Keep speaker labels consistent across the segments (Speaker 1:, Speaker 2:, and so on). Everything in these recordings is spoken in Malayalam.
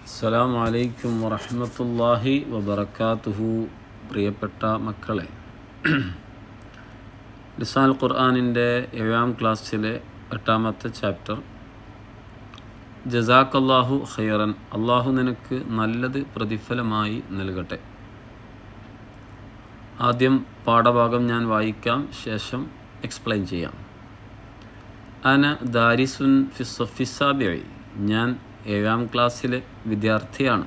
Speaker 1: അസ്സലാമു അലൈക്കും വറഹ്മത്തുള്ളാഹി വബറകാതുഹു. പ്രിയപ്പെട്ട മക്കളെ, ലിസാനുൽ ഖുർആനിൻ്റെ 7ാം ക്ലാസ്സിലെ 8ാമത്തെ ചാപ്റ്റർ ജസാക്കല്ലാഹു ഖൈറൻ, അള്ളാഹു നിനക്ക് നല്ലത് പ്രതിഫലമായി നൽകട്ടെ. ആദ്യം പാഠഭാഗം ഞാൻ വായിക്കാം, ശേഷം എക്സ്പ്ലെയിൻ ചെയ്യാം. അന ദാരിസുൻ ഫിസ്സാബിഇ, ഞാൻ 7ാം ക്ലാസ്സിലെ വിദ്യാർത്ഥിയാണ്.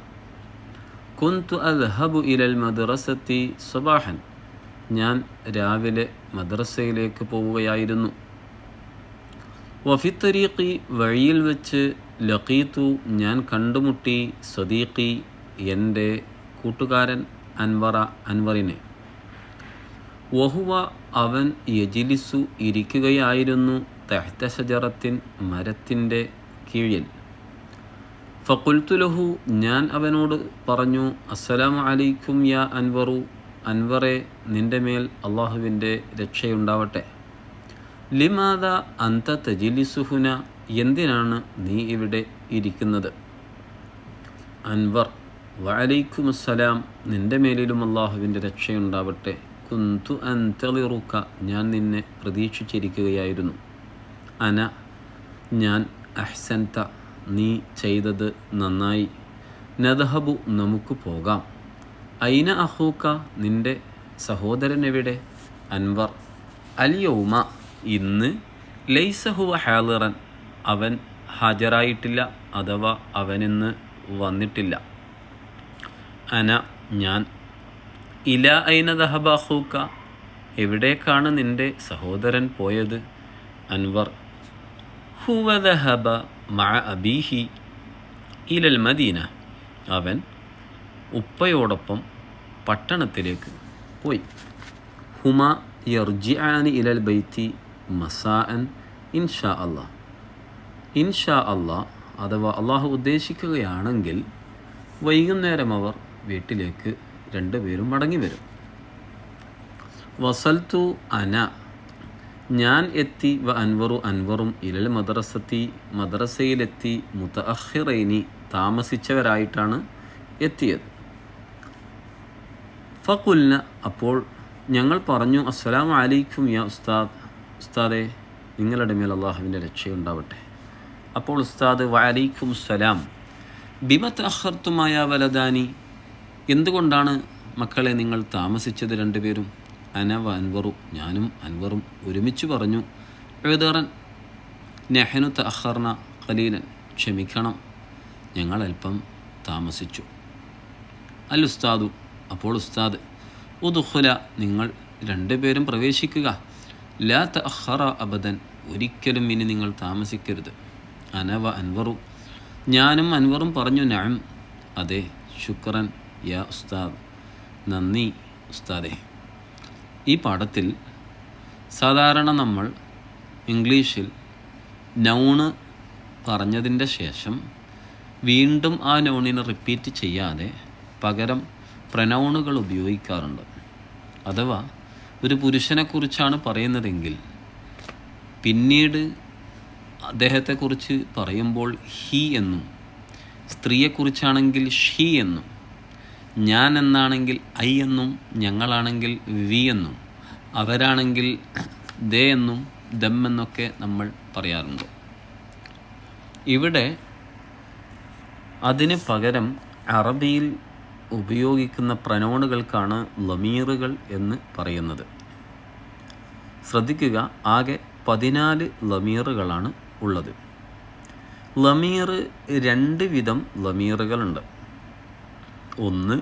Speaker 1: കുന്തു അദ്ഹബു ഇലൽ മദ്റസത്തി സബാഹൻ, ഞാൻ രാവിലെ മദ്രസയിലേക്ക് പോവുകയായിരുന്നു. വഫി തരീഖി, വഴിയിൽ വെച്ച് ലഖീതു, ഞാൻ കണ്ടുമുട്ടി സദീഖി, എൻ്റെ കൂട്ടുകാരൻ അൻവറിനെ. വഹുവ, അവൻ യജിലിസു, ഇരിക്കുകയായിരുന്നു, തഹ്ത ഷജറത്തിൻ, മരത്തിൻ്റെ കീഴിൽ. ഫഖുൽതു ലഹു, ഞാൻ അവനോട് പറഞ്ഞു, അസ്സലാമു അലൈക്കും യാ അൻവറു, അൻവറെ, നിൻ്റെ മേൽ അള്ളാഹുവിൻ്റെ രക്ഷയുണ്ടാവട്ടെ. ലിമാദ അന്ത തജിലിസുഹുന, എന്തിനാണ് നീ ഇവിടെ ഇരിക്കുന്നത്? അൻവർ, വഅലൈക്കും അസ്സലാം, നിൻ്റെ മേലിലും അള്ളാഹുവിൻ്റെ രക്ഷയുണ്ടാവട്ടെ. കുന്തു അൻതളിറുക, ഞാൻ നിന്നെ പ്രതീക്ഷിച്ചിരിക്കുകയായിരുന്നു. അന, ഞാൻ, അഹ്സൻത, നീ ചെയ്തത് നന്നായി. നദ്ഹബു, നമുക്ക് പോകാം. ഐന അഖൂക, നിൻ്റെ സഹോദരൻ എവിടെ? അൻവർ, അൽയൗമ, ഇന്ന്, ലൈസ ഹുവ ഹാളിറൻ, അവൻ ഹാജരായിട്ടില്ല, അഥവാ അവനിന്ന് വന്നിട്ടില്ല. അന, ഞാൻ, ഇല ഐന ദഹബ അഖൂക, എവിടേക്കാണ് നിൻ്റെ സഹോദരൻ പോയത്? അൻവർ, ഹുവ ദഹബ മഅ അബീഹി ഇലൽ മദീന, അവൻ ഉപ്പയോടൊപ്പം പട്ടണത്തിലേക്ക് പോയി. ഹുമ യർജിആനി ഇലൽ ബൈത്തി മസാഅൻ ഇൻഷാ അല്ലാഹ്, ഇൻഷാ അല്ലാഹ്, അഥവാ അള്ളാഹു ഉദ്ദേശിക്കുകയാണെങ്കിൽ വൈകുന്നേരം അവർ വീട്ടിലേക്ക് രണ്ടുപേരും മടങ്ങി വരും. വസൽതു അന, ഞാൻ എത്തി, വ അൻവറു, അൻവറും, ഇലൽ മദ്രസത്തി, മദ്രസയിലെത്തി, മുതഅഖിറൈനി, താമസിച്ചവരായിട്ടാണ് എത്തിയത്. ഫഖുൽന, അപ്പോൾ ഞങ്ങൾ പറഞ്ഞു, അസ്സലാമു അലൈക്കും യാ ഉസ്താദ്, ഉസ്താദെ, നിങ്ങളുടെ മേൽ അള്ളാഹുവിൻ്റെ രക്ഷയുണ്ടാവട്ടെ. അപ്പോൾ ഉസ്താദ്, വഅലൈക്കും സലാം, ബിമ തഅഖർതുമാ യാ വലദാനി, എന്തുകൊണ്ടാണ് മക്കളെ നിങ്ങൾ താമസിച്ചത് രണ്ടുപേരും? അന വ അൻവറു, ഞാനും അൻവറും ഒരുമിച്ച് പറഞ്ഞു, എഴുതറൻ നെഹനു തഅഖർന ഖലീലൻ, ക്ഷമിക്കണം, ഞങ്ങൾ അല്പം താമസിച്ചു. അൽ ഉസ്താദു, അപ്പോൾ ഉസ്താദ്, ഉദ്ഖുല, നിങ്ങൾ രണ്ടുപേരും പ്രവേശിക്കുക. ലാ തഅഖറ അബദൻ, ഒരിക്കലും ഇനി നിങ്ങൾ താമസിക്കരുത്. അന വ അൻവറു, ഞാനും അൻവറും പറഞ്ഞു, നഅം, അതെ, ശുക്രൻ യാ ഉസ്താദ്, നന്ദി ഉസ്താദെ. ഈ പാഠത്തിൽ സാധാരണ നമ്മൾ ഇംഗ്ലീഷിൽ നൗണ് പറഞ്ഞതിൻ്റെ ശേഷം വീണ്ടും ആ നൗണിനെ റിപ്പീറ്റ് ചെയ്യാതെ പകരം പ്രനൗണുകൾ ഉപയോഗിക്കാറുണ്ട്. അഥവാ ഒരു പുരുഷനെക്കുറിച്ചാണ് പറയുന്നതെങ്കിൽ പിന്നീട് അദ്ദേഹത്തെക്കുറിച്ച് പറയുമ്പോൾ ഹി എന്നും, സ്ത്രീയെക്കുറിച്ചാണെങ്കിൽ ഷീ എന്നും, ഞാൻ എന്നാണെങ്കിൽ ഐ എന്നും, ഞങ്ങളാണെങ്കിൽ വി എന്നും, അവരാണെങ്കിൽ ദേ എന്നും ദം എന്നൊക്കെ നമ്മൾ പറയാറുണ്ട്. ഇവിടെ അതിന് പകരം അറബിയിൽ ഉപയോഗിക്കുന്ന പ്രനൗണുകൾക്കാണ് ലമീറുകൾ എന്ന് പറയുന്നത്. ശ്രദ്ധിക്കുക, ആകെ 14 ലമീറുകളാണ് ഉള്ളത്. ലമീർ 2 വിധം ലമീറുകളുണ്ട്. ഒന്ന്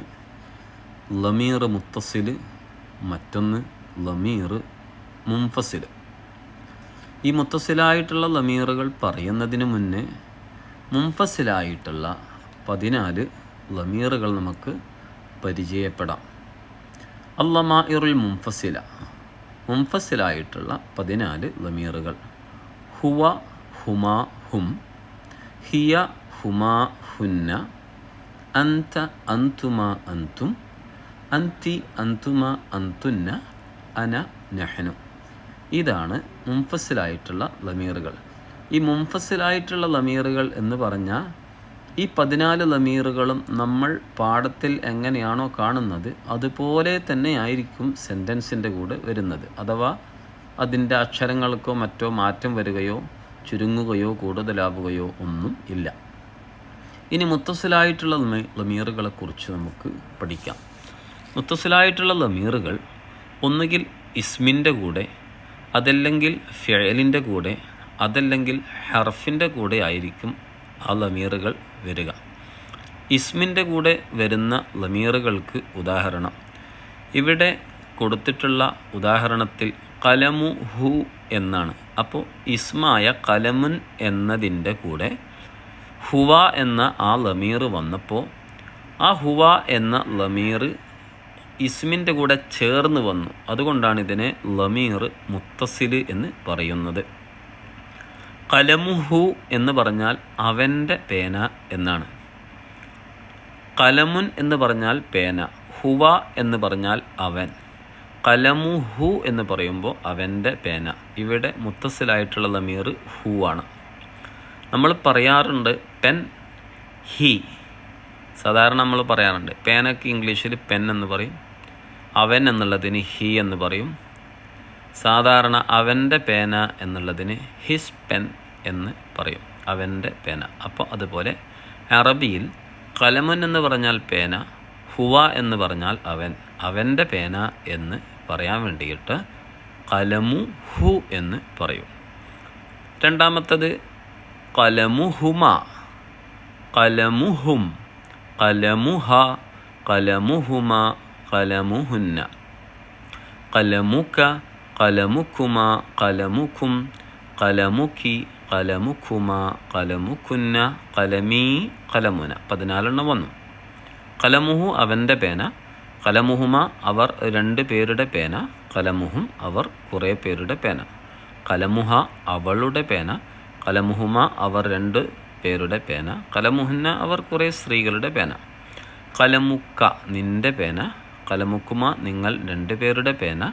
Speaker 1: ലമീർ മുത്തസിൽ, മറ്റൊന്ന് ലമീർ മുൻഫസിൽ. ഈ മുത്തസിലായിട്ടുള്ള ലമീറുകൾ പറയുന്നതിന് മുന്നേ മുൻഫസിലായിട്ടുള്ള 14 ലമീറുകൾ നമുക്ക് പരിചയപ്പെടാം. അല്ലമാഇറുൽ മുൻഫസില, മുൻഫസിലായിട്ടുള്ള 14 ലമീറുകൾ. ഹുവ, ഹുമാ, ഹും, ഹിയ, ഹുമാ, ഹുന്ന, അന്ത, അന്തുമ, അന്തും, അന്തി, അന്തുമ, അന്തുന്ന, അന, നഹ്നു. ഇതാണ് മുൻഫസിലായിട്ടുള്ള ലമീറുകൾ. ഈ മുൻഫസിലായിട്ടുള്ള ലമീറുകൾ എന്ന് പറഞ്ഞാൽ ഈ 14 ലമീറുകളും നമ്മൾ പാഠത്തിൽ എങ്ങനെയാണോ കാണുന്നത് അതുപോലെ തന്നെ ആയിരിക്കും സെൻറ്റൻസിൻ്റെ കൂടെ വരുന്നത്. അഥവാ അതിൻ്റെ അക്ഷരങ്ങൾക്കോ മറ്റോ മാറ്റം വരികയോ ചുരുങ്ങുകയോ കൂടുതലാവുകയോ ഒന്നും ഇല്ല. ഇനി മുത്തസിലായിട്ടുള്ള ലമീറുകളെക്കുറിച്ച് നമുക്ക് പഠിക്കാം. മുത്തസിലായിട്ടുള്ള ലമീറുകൾ ഒന്നുകിൽ ഇസ്മിൻ്റെ കൂടെ, അതല്ലെങ്കിൽ ഫിഅലിൻ്റെ കൂടെ, അതല്ലെങ്കിൽ ഹർഫിൻ്റെ കൂടെ ആയിരിക്കും ആ ലമീറുകൾ വരിക. ഇസ്മിൻ്റെ കൂടെ വരുന്ന ലമീറുകൾക്ക് ഉദാഹരണം ഇവിടെ കൊടുത്തിട്ടുള്ള ഉദാഹരണത്തിൽ കലമു ഹു എന്നാണ്. അപ്പോൾ ഇസ്മായ കലമുൻ എന്നതിൻ്റെ കൂടെ ഹുവ എന്ന ആ ലമീർ വന്നപ്പോൾ ആ ഹുവ എന്ന ലമീർ ഇസ്മിൻ്റെ കൂടെ ചേർന്ന് വന്നു. അതുകൊണ്ടാണ് ഇതിനെ ലമീർ മുത്തസിൽ എന്ന് പറയുന്നത്. കലമുഹു എന്ന് പറഞ്ഞാൽ അവൻ്റെ പേന എന്നാണ്. കലമുൻ എന്ന് പറഞ്ഞാൽ പേന, ഹുവ എന്ന് പറഞ്ഞാൽ അവൻ, കലമുഹു എന്ന് പറയുമ്പോൾ അവൻ്റെ പേന. ഇവിടെ മുത്തസിലായിട്ടുള്ള ലമീർ ഹു ആണ്. നമ്മൾ പറയാറുണ്ട് പെൻ, ഹി. സാധാരണ നമ്മൾ പറയാറുണ്ട് പേനയ്ക്ക് ഇംഗ്ലീഷിൽ പെൻ എന്ന് പറയും, അവൻ എന്നുള്ളതിന് ഹി എന്ന് പറയും. സാധാരണ അവൻ്റെ പേന എന്നുള്ളതിന് ഹിസ് പെൻ എന്ന് പറയും, അവൻ്റെ പേന. അപ്പോൾ അതുപോലെ അറബിയിൽ കലമുൻ എന്ന് പറഞ്ഞാൽ പേന, ഹുവ എന്ന് പറഞ്ഞാൽ അവൻ, അവൻ്റെ പേന എന്ന് പറയാൻ വേണ്ടിയിട്ട് കലമു ഹു എന്ന് പറയും. രണ്ടാമത്തത് കലമുഹുമ, കലമുഹും, കലമുഹ, കലമുഹുമ, കലമുഹുന്ന, കലമുക, കലമുക്കുമ, കലമുക്കും, കലമുക്കി, കലമുക്കുമ, കലമുക്കുന്ന, കലമീ, കലമുന. 14 വന്നു. കലമുഹു അവൻ്റെ പേന, കലമുഹുമ അവർ 2 പേരുടെ പേന, കലമുഹും അവർ കുറേ പേരുടെ പേന, കലമുഹ അവളുടെ പേന, കലമുഹുമ അവർ 2 പേരുടെ പേന, കലമുഹുന്ന അവർ കുറേ സ്ത്രീകളുടെ പേന, കലമുക്ക നിൻ്റെ പേന, കലമുക്കുമ നിങ്ങൾ 2 പേരുടെ പേന,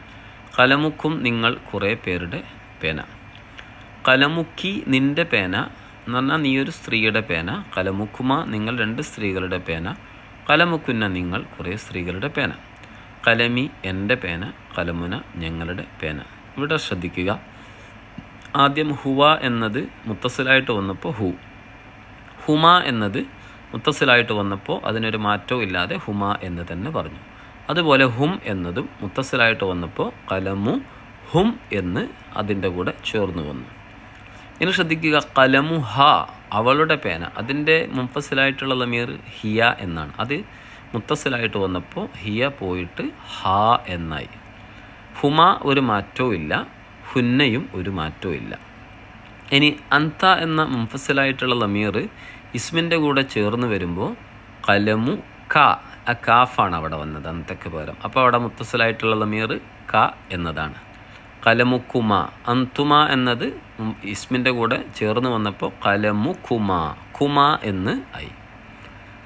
Speaker 1: കലമുക്കും നിങ്ങൾ കുറേ പേരുടെ പേന, കലമുക്കി നിൻ്റെ പേന എന്ന് പറഞ്ഞാൽ നീ ഒരു സ്ത്രീയുടെ പേന, കലമുക്കുമ നിങ്ങൾ 2 സ്ത്രീകളുടെ പേന, കലമുക്കുന്ന നിങ്ങൾ കുറേ സ്ത്രീകളുടെ പേന, കലമി എൻ്റെ പേന, കലമുന ഞങ്ങളുടെ പേന. ഇവിടെ ശ്രദ്ധിക്കുക, ആദ്യം ഹുവ എന്നത് മുത്തസിലായിട്ട് വന്നപ്പോൾ ഹു, ഹുമ എന്നത് മുത്തസിലായിട്ട് വന്നപ്പോൾ അതിനൊരു മാറ്റവും ഇല്ലാതെ ഹുമ എന്ന് തന്നെ പറഞ്ഞു. അതുപോലെ ഹും എന്നതും മുത്തസിലായിട്ട് വന്നപ്പോൾ കലമു ഹും എന്ന് അതിൻ്റെ കൂടെ ചേർന്ന് വന്നു. ഇനി ശ്രദ്ധിക്കുക, കലമു ഹ അവളുടെ പേന, അതിൻ്റെ മുഫസിലായിട്ടുള്ള ലമീർ ഹിയ എന്നാണ്. അത് മുത്തസിലായിട്ട് വന്നപ്പോൾ ഹിയ പോയിട്ട് ഹ എന്നായി. ഹുമ ഒരു മാറ്റവും ഇല്ല, ഹുന്നയും ഒരു മാറ്റവും ഇല്ല. ഇനി അന്ത എന്ന മുഫസിലായിട്ടുള്ള ലമീർ ഇസ്മിൻ്റെ കൂടെ ചേർന്ന് വരുമ്പോൾ കലമു ക, ആ കാഫാണ് അവിടെ വന്നത് അന്തക്ക് പകരം. അപ്പോൾ അവിടെ മുത്തസിലായിട്ടുള്ള ലമീർ ക എന്നതാണ്. കലമുക്കുമ, അന്തുമ എന്നത് ഇസ്മിൻ്റെ കൂടെ ചേർന്ന് വന്നപ്പോൾ കലമുക്കുമ, കുമ എന്ന് ആയി.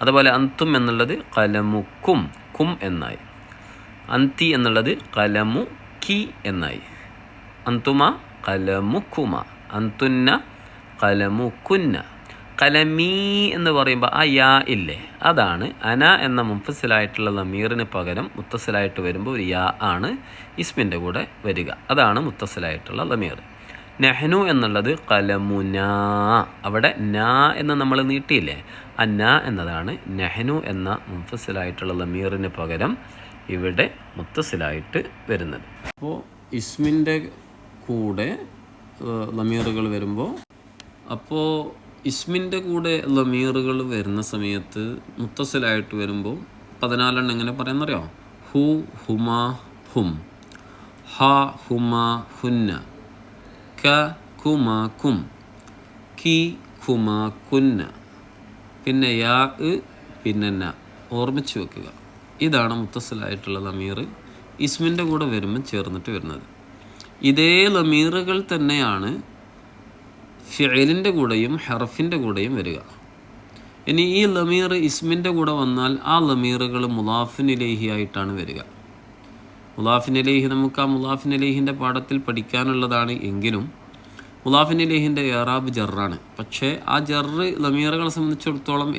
Speaker 1: അതുപോലെ അന്തും എന്നുള്ളത് കലമുക്കും, കും എന്നായി. അന്തി എന്നുള്ളത് കലമു കി എന്നായി. അന്തുമ കലമുക്കുമ, അന്തുന്ന കലമുക്കുന്ന. കലമീ എന്ന് പറയുമ്പോൾ ആ യാ ഇല്ലേ, അതാണ് അന എന്ന മുഫസിലായിട്ടുള്ള ലമീറിന് പകരം മുത്തസിലായിട്ട് വരുമ്പോൾ ഒരു യാ ആണ് ഇസ്മിൻ്റെ കൂടെ വരിക. അതാണ് മുത്തസിലായിട്ടുള്ള ലമീർ. നെഹ്നു എന്നുള്ളത് കലമുന, അവിടെ നാ എന്ന് നമ്മൾ നീട്ടിയില്ലേ, ആ നാ എന്നതാണ് നെഹ്നു എന്ന മുഫസിലായിട്ടുള്ള ലമീറിന് പകരം ഇവിടെ മുത്തസിലായിട്ട് വരുന്നത്. അപ്പോൾ ഇസ്മിൻ്റെ കൂടെ ലമീറുകൾ വരുമ്പോൾ, അപ്പോൾ ഇസ്മിൻ്റെ കൂടെ ലമീറുകൾ വരുന്ന സമയത്ത് മുത്തസിലായിട്ട് വരുമ്പോൾ 14 എങ്ങനെ പറയുന്നറിയോ? ഹു, ഹുമ, ഹും, ഹ, ഹുമ, ഹുന്ന, ക, കുമ, കും, കി, കുമ, കുന്ന, പിന്നെ യാ, പിന്നെ ന. ഓർമ്മിച്ച് വെക്കുക, ഇതാണ് മുത്തസിലായിട്ടുള്ള ലമീർ ഇസ്മിൻ്റെ കൂടെ വരുമ്പോൾ ചേർന്നിട്ട് വരുന്നത്. ഇതേ ലമീറുകൾ തന്നെയാണ് ഫിഅലിൻ്റെ കൂടെയും ഹർഫിൻ്റെ കൂടെയും വരിക. ഇനി ഈ ലമീർ ഇസ്മിൻ്റെ കൂടെ വന്നാൽ ആ ലമീറുകൾ മുലാഫിൻ ഇലൈഹി ആയിട്ടാണ് വരിക. മുലാഫിൻ ഇലൈഹി നമുക്ക് ആ മുലാഫിൻ ഇലൈഹിൻ്റെ പാഠത്തിൽ പഠിക്കാനുള്ളതാണ്. എങ്കിലും
Speaker 2: മുലാഫിൻ ഇലൈഹിൻ്റെ ഇറാബ് ജറാണ്. പക്ഷേ ആ ജറ് ലമീറുകളെ സംബന്ധിച്ചിടത്തോളം